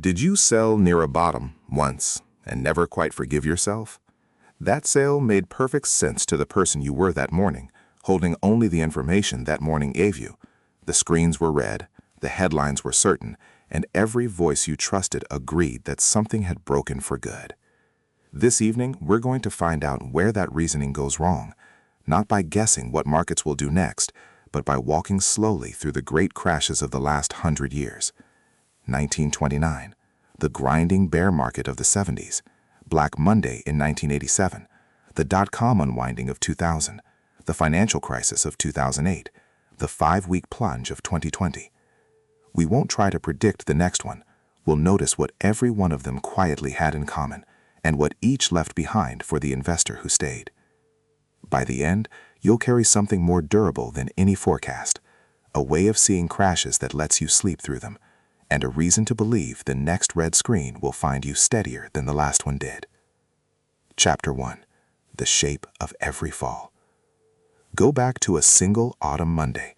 Did you sell near a bottom once and never quite forgive yourself? That sale made perfect sense to the person you were that morning, holding only the information that morning gave you. The screens were red, the headlines were certain, and every voice you trusted agreed that something had broken for good. This evening, we're going to find out where that reasoning goes wrong, not by guessing what markets will do next, but by walking slowly through the great crashes of the last 100 years. 1929, the grinding bear market of the 70s, Black Monday in 1987, the dot-com unwinding of 2000, the financial crisis of 2008, the 5-week plunge of 2020. We won't try to predict the next one. We'll notice what every one of them quietly had in common and what each left behind for the investor who stayed. By the end, you'll carry something more durable than any forecast, a way of seeing crashes that lets you sleep through them, and a reason to believe the next red screen will find you steadier than the last one did. Chapter 1. The Shape of Every Fall. Go back to a single autumn Monday,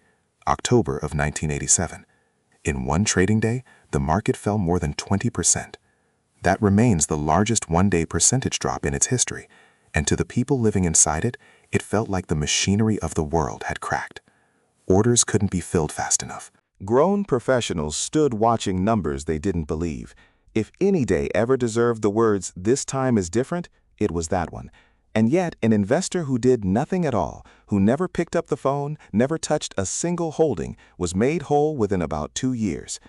October of 1987. In one trading day, the market fell more than 20%. That remains the largest one-day percentage drop in its history, and to the people living inside it, it felt like the machinery of the world had cracked. Orders couldn't be filled fast enough. Grown professionals stood watching numbers they didn't believe. If any day ever deserved the words, "This time is different," it was that one. And yet, an investor who did nothing at all, who never picked up the phone, never touched a single holding, was made whole within about 2 years.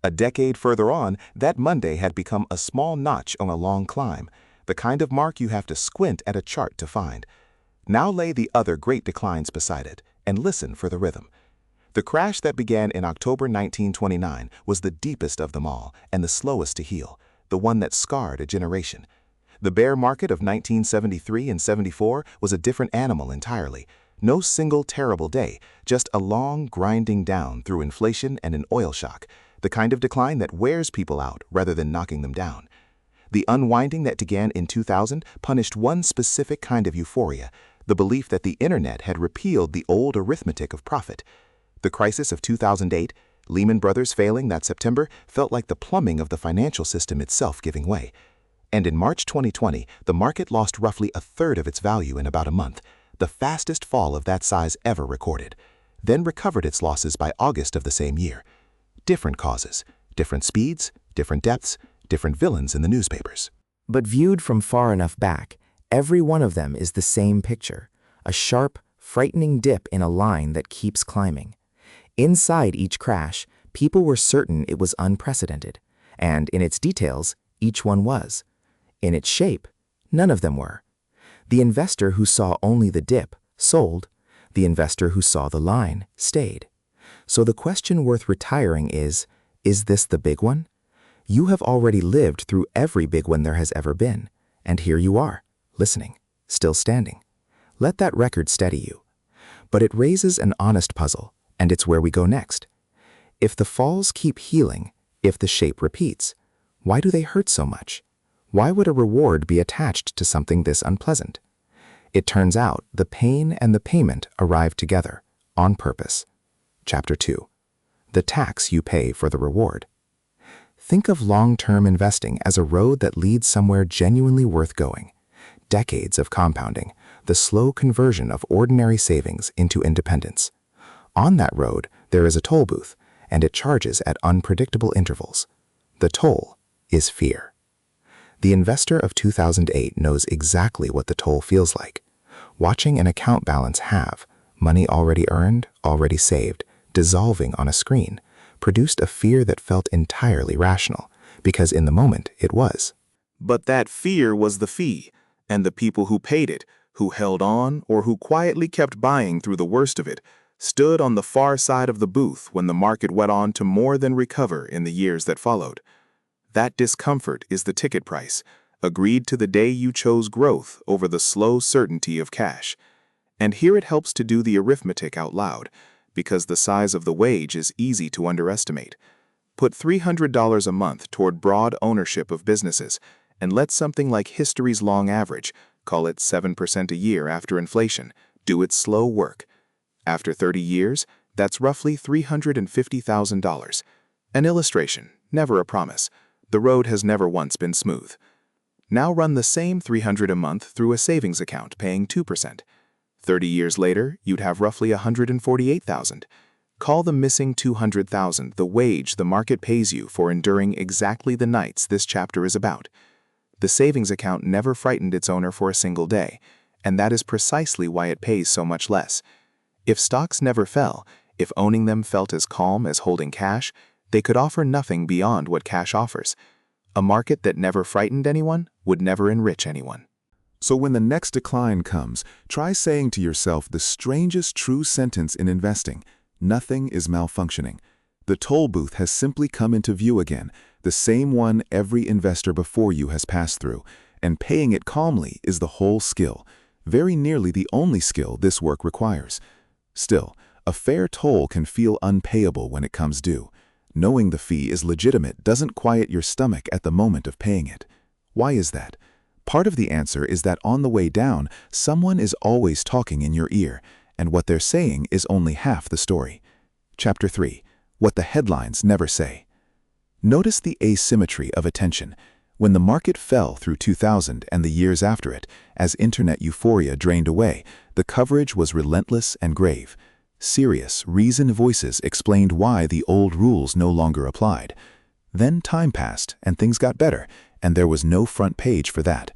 A decade further on, that Monday had become a small notch on a long climb, the kind of mark you have to squint at a chart to find. Now lay the other great declines beside it, and listen for the rhythm. The crash that began in October 1929 was the deepest of them all and the slowest to heal, the one that scarred a generation. The bear market of 1973 and 74 was a different animal entirely. No single terrible day, just a long grinding down through inflation and an oil shock, the kind of decline that wears people out rather than knocking them down. The unwinding that began in 2000 punished one specific kind of euphoria, the belief that the internet had repealed the old arithmetic of profit. The crisis of 2008, Lehman Brothers failing that September, felt like the plumbing of the financial system itself giving way. And in March 2020, the market lost roughly a third of its value in about a month, the fastest fall of that size ever recorded, then recovered its losses by August of the same year. Different causes, different speeds, different depths, different villains in the newspapers. But viewed from far enough back, every one of them is the same picture, a sharp, frightening dip in a line that keeps climbing. Inside each crash, people were certain it was unprecedented, and in its details, each one was. In its shape, none of them were. The investor who saw only the dip sold. The investor who saw the line stayed. So the question worth retiring is this the big one? You have already lived through every big one there has ever been, and here you are, listening, still standing. Let that record steady you. But it raises an honest puzzle, and it's where we go next. If the falls keep healing, if the shape repeats, why do they hurt so much? Why would a reward be attached to something this unpleasant? It turns out the pain and the payment arrive together, on purpose. Chapter 2. The tax you pay for the reward. Think of long-term investing as a road that leads somewhere genuinely worth going. Decades of compounding, the slow conversion of ordinary savings into independence. On that road, there is a toll booth, and it charges at unpredictable intervals. The toll is fear. The investor of 2008 knows exactly what the toll feels like. Watching an account balance halve, money already earned, already saved, dissolving on a screen, produced a fear that felt entirely rational, because in the moment it was. But that fear was the fee, and the people who paid it, who held on or who quietly kept buying through the worst of it, stood on the far side of the booth when the market went on to more than recover in the years that followed. That discomfort is the ticket price, agreed to the day you chose growth over the slow certainty of cash. And here it helps to do the arithmetic out loud, because the size of the wage is easy to underestimate. Put $300 a month toward broad ownership of businesses, and let something like history's long average, call it 7% a year after inflation, do its slow work. After 30 years, that's roughly $350,000. An illustration, never a promise, The road has never once been smooth. Now run the same $300 a month through a savings account paying 2%. 30 years later, you'd have roughly $148,000. Call the missing $200,000 the wage the market pays you for enduring exactly the nights this chapter is about. The savings account never frightened its owner for a single day, and that is precisely why it pays so much less. If stocks never fell, if owning them felt as calm as holding cash, they could offer nothing beyond what cash offers. A market that never frightened anyone would never enrich anyone. So when the next decline comes, try saying to yourself the strangest true sentence in investing: nothing is malfunctioning. The toll booth has simply come into view again, the same one every investor before you has passed through, and paying it calmly is the whole skill, very nearly the only skill this work requires. Still, a fair toll can feel unpayable when it comes due. Knowing the fee is legitimate doesn't quiet your stomach at the moment of paying it. Why is that? Part of the answer is that on the way down, someone is always talking in your ear, and what they're saying is only half the story. Chapter 3. What the headlines never say. Notice the asymmetry of attention. When the market fell through 2000 and the years after it, as internet euphoria drained away, the coverage was relentless and grave. Serious, reasoned voices explained why the old rules no longer applied. Then time passed and things got better, and there was no front page for that.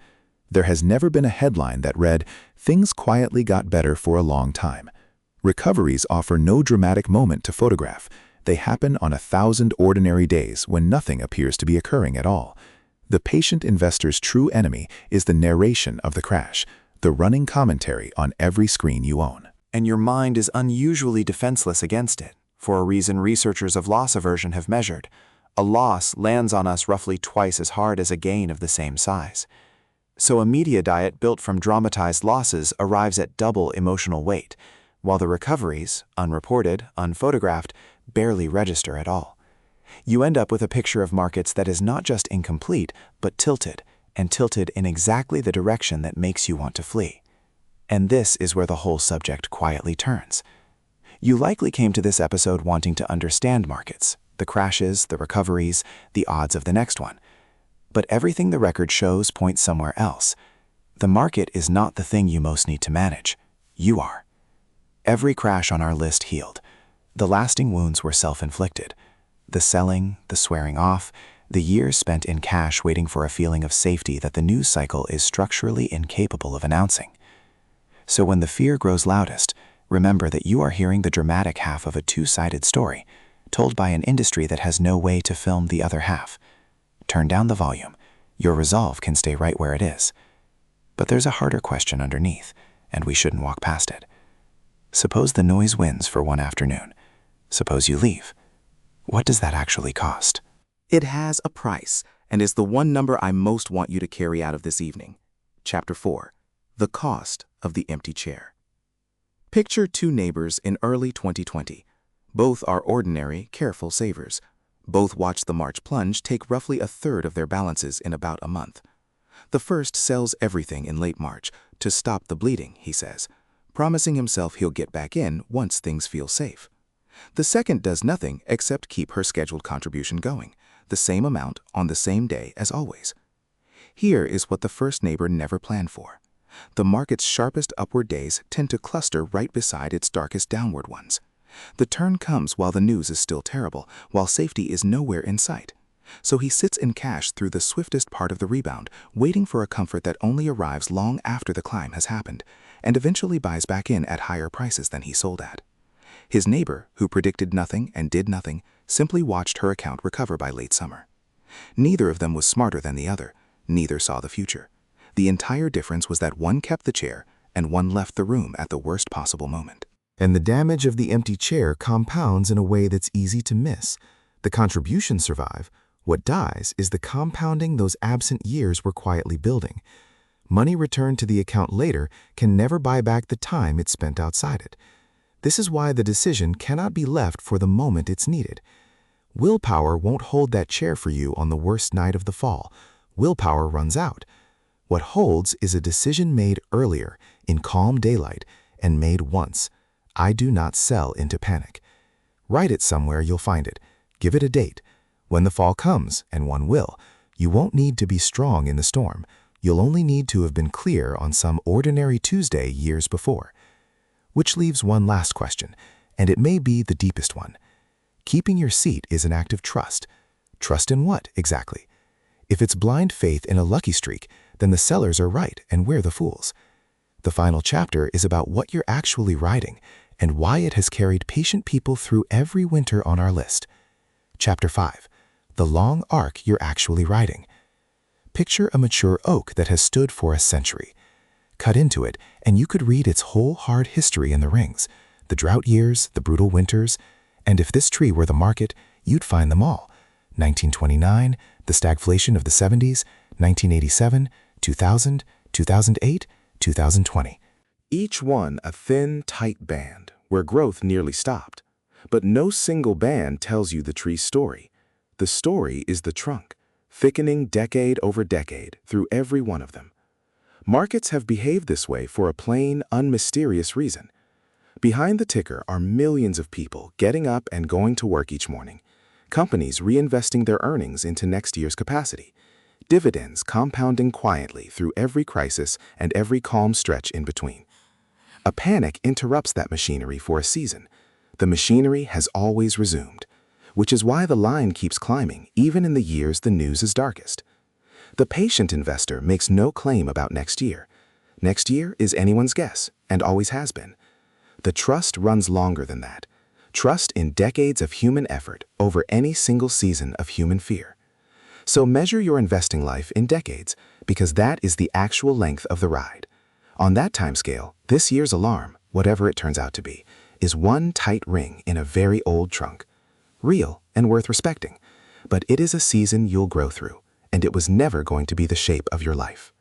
There has never been a headline that read, "Things quietly got better for a long time." Recoveries offer no dramatic moment to photograph. They happen on 1,000 ordinary days when nothing appears to be occurring at all. The patient investor's true enemy is the narration of the crash, the running commentary on every screen you own. And your mind is unusually defenseless against it, for a reason researchers of loss aversion have measured. A loss lands on us roughly twice as hard as a gain of the same size. So a media diet built from dramatized losses arrives at double emotional weight, while the recoveries, unreported, unphotographed, barely register at all. You end up with a picture of markets that is not just incomplete, but tilted, and tilted in exactly the direction that makes you want to flee. And this is where the whole subject quietly turns. You likely came to this episode wanting to understand markets, the crashes, the recoveries, the odds of the next one. But everything the record shows points somewhere else. The market is not the thing you most need to manage. You are. Every crash on our list healed. The lasting wounds were self-inflicted. The selling, the swearing off, the years spent in cash waiting for a feeling of safety that the news cycle is structurally incapable of announcing. So when the fear grows loudest, remember that you are hearing the dramatic half of a two-sided story, told by an industry that has no way to film the other half. Turn down the volume. Your resolve can stay right where it is. But there's a harder question underneath, and we shouldn't walk past it. Suppose the noise wins for one afternoon. Suppose you leave. What does that actually cost? It has a price, and is the one number I most want you to carry out of this evening. Chapter 4. The cost of the empty chair. Picture two neighbors in early 2020. Both are ordinary, careful savers. Both watch the March plunge take roughly a third of their balances in about a month. The first sells everything in late March to stop the bleeding, he says, promising himself he'll get back in once things feel safe. The second does nothing except keep her scheduled contribution going, the same amount on the same day as always. Here is what the first neighbor never planned for. The market's sharpest upward days tend to cluster right beside its darkest downward ones. The turn comes while the news is still terrible, while safety is nowhere in sight. So he sits in cash through the swiftest part of the rebound, waiting for a comfort that only arrives long after the climb has happened, and eventually buys back in at higher prices than he sold at. His neighbor, who predicted nothing and did nothing, simply watched her account recover by late summer. Neither of them was smarter than the other. Neither saw the future. The entire difference was that one kept the chair and one left the room at the worst possible moment. And the damage of the empty chair compounds in a way that's easy to miss. The contributions survive. What dies is the compounding those absent years were quietly building. Money returned to the account later can never buy back the time it spent outside it. This is why the decision cannot be left for the moment it's needed. Willpower won't hold that chair for you on the worst night of the fall. Willpower runs out. What holds is a decision made earlier, in calm daylight, and made once. I do not sell into panic. Write it somewhere, you'll find it. Give it a date. When the fall comes, and one will, you won't need to be strong in the storm. You'll only need to have been clear on some ordinary Tuesday years before. Which leaves one last question, and it may be the deepest one. Keeping your seat is an act of trust. Trust in what, exactly? If it's blind faith in a lucky streak, then the sellers are right and we're the fools. The final chapter is about what you're actually riding and why it has carried patient people through every winter on our list. Chapter 5. The long arc you're actually riding. Picture a mature oak that has stood for a century. Cut into it, and you could read its whole hard history in the rings, the drought years, the brutal winters, and if this tree were the market, you'd find them all. 1929, the stagflation of the 70s, 1987, 2000, 2008, 2020. Each one a thin, tight band, where growth nearly stopped. But no single band tells you the tree's story. The story is the trunk, thickening decade over decade through every one of them. Markets have behaved this way for a plain, unmysterious reason. Behind the ticker are millions of people getting up and going to work each morning, companies reinvesting their earnings into next year's capacity, dividends compounding quietly through every crisis and every calm stretch in between. A panic interrupts that machinery for a season. The machinery has always resumed, which is why the line keeps climbing even in the years the news is darkest. The patient investor makes no claim about next year. Next year is anyone's guess, and always has been. The trust runs longer than that. Trust in decades of human effort over any single season of human fear. So measure your investing life in decades, because that is the actual length of the ride. On that timescale, this year's alarm, whatever it turns out to be, is one tight ring in a very old trunk. Real and worth respecting, but it is a season you'll grow through, and it was never going to be the shape of your life.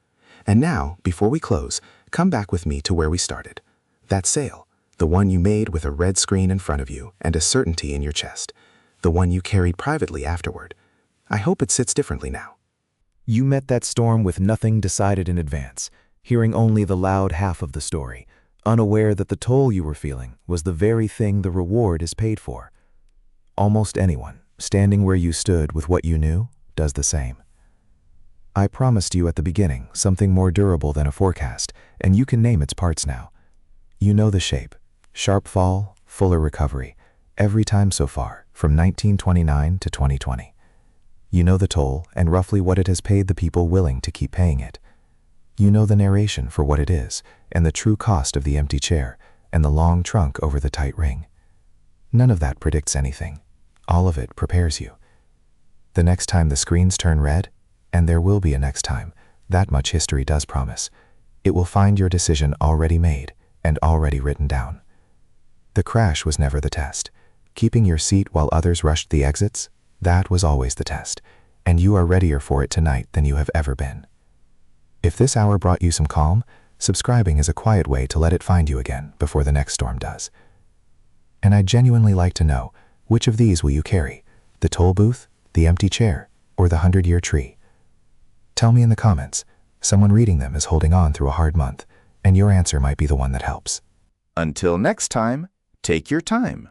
And now, before we close, come back with me to where we started. That sale, the one you made with a red screen in front of you and a certainty in your chest, the one you carried privately afterward. I hope it sits differently now. You met that storm with nothing decided in advance, hearing only the loud half of the story, unaware that the toll you were feeling was the very thing the reward is paid for. Almost anyone, standing where you stood with what you knew, does the same. I promised you at the beginning something more durable than a forecast, and you can name its parts now. You know the shape. Sharp fall, fuller recovery, every time so far, from 1929 to 2020. You know the toll and roughly what it has paid the people willing to keep paying it. You know the narration for what it is, and the true cost of the empty chair, and the long trunk over the tight ring. None of that predicts anything. All of it prepares you. The next time the screens turn red, and there will be a next time, that much history does promise, it will find your decision already made and already written down. The crash was never the test. Keeping your seat while others rushed the exits, that was always the test, and you are readier for it tonight than you have ever been. If this hour brought you some calm, subscribing is a quiet way to let it find you again before the next storm does. And I'd genuinely like to know, which of these will you carry? The toll booth, the empty chair, or the 100-year tree? Tell me in the comments. Someone reading them is holding on through a hard month, and your answer might be the one that helps. Until next time, take your time.